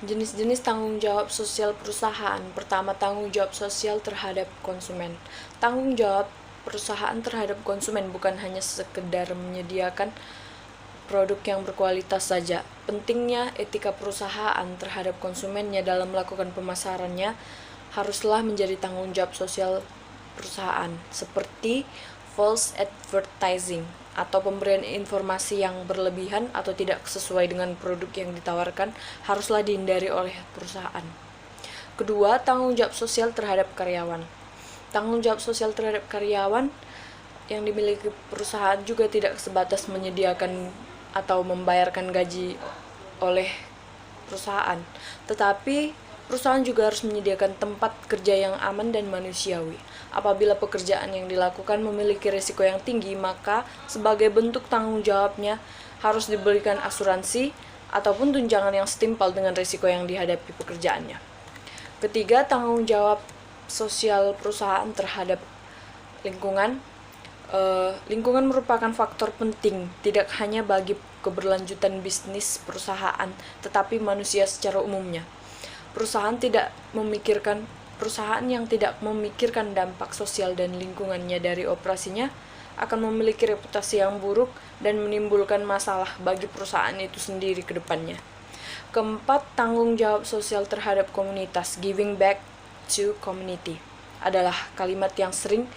Jenis-jenis tanggung jawab sosial perusahaan. Pertama, tanggung jawab sosial terhadap konsumen. Tanggung jawab perusahaan terhadap konsumen bukan hanya sekedar menyediakan produk yang berkualitas saja. Pentingnya etika perusahaan terhadap konsumennya dalam melakukan pemasarannya haruslah menjadi tanggung jawab sosial perusahaan, seperti false advertising atau pemberian informasi yang berlebihan atau tidak sesuai dengan produk yang ditawarkan haruslah dihindari oleh perusahaan. Kedua, tanggung jawab sosial terhadap karyawan. Tanggung jawab sosial terhadap karyawan yang dimiliki perusahaan juga tidak sebatas menyediakan atau membayarkan gaji oleh perusahaan, tetapi perusahaan juga harus menyediakan tempat kerja yang aman dan manusiawi. Apabila pekerjaan yang dilakukan memiliki risiko yang tinggi, maka sebagai bentuk tanggung jawabnya harus diberikan asuransi ataupun tunjangan yang setimpal dengan risiko yang dihadapi pekerjaannya. Ketiga, tanggung jawab sosial perusahaan terhadap lingkungan. Lingkungan merupakan faktor penting tidak hanya bagi keberlanjutan bisnis perusahaan, tetapi manusia secara umumnya. Perusahaan yang tidak memikirkan dampak sosial dan lingkungannya dari operasinya akan memiliki reputasi yang buruk dan menimbulkan masalah bagi perusahaan itu sendiri ke depannya. Keempat, tanggung jawab sosial terhadap komunitas, giving back to community, adalah kalimat yang sering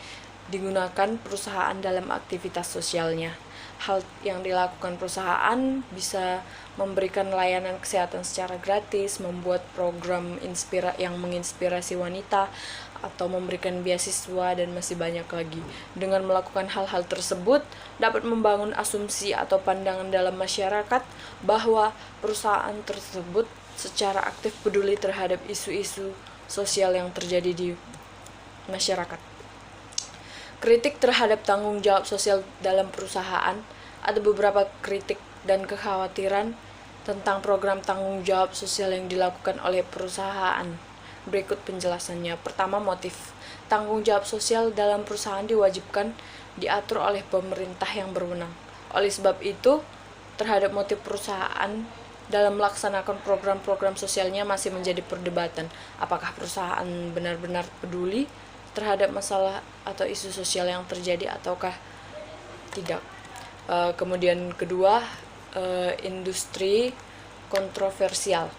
digunakan perusahaan dalam aktivitas sosialnya. Hal yang dilakukan perusahaan bisa memberikan layanan kesehatan secara gratis, membuat program yang menginspirasi wanita, atau memberikan beasiswa, dan masih banyak lagi. Dengan melakukan hal-hal tersebut, dapat membangun asumsi atau pandangan dalam masyarakat bahwa perusahaan tersebut secara aktif peduli terhadap isu-isu sosial yang terjadi di masyarakat. Kritik terhadap tanggung jawab sosial dalam perusahaan. Ada beberapa kritik dan kekhawatiran tentang program tanggung jawab sosial yang dilakukan oleh perusahaan. Berikut penjelasannya. Pertama, motif. Tanggung jawab sosial dalam perusahaan diwajibkan diatur oleh pemerintah yang berwenang. Oleh sebab itu, terhadap motif perusahaan dalam melaksanakan program-program sosialnya masih menjadi perdebatan. Apakah perusahaan benar-benar peduli terhadap masalah atau isu sosial yang terjadi ataukah tidak. Kemudian kedua, industri kontroversial.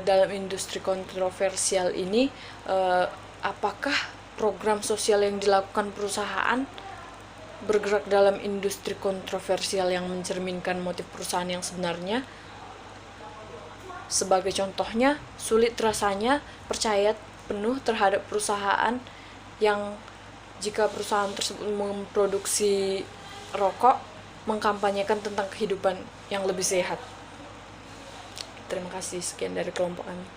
Dalam industri kontroversial ini, apakah program sosial yang dilakukan perusahaan bergerak dalam industri kontroversial yang mencerminkan motif perusahaan yang sebenarnya? Sebagai contohnya, sulit rasanya percaya penuh terhadap perusahaan yang jika perusahaan tersebut memproduksi rokok mengkampanyekan tentang kehidupan yang lebih sehat. Terima kasih, sekian dari kelompok kami.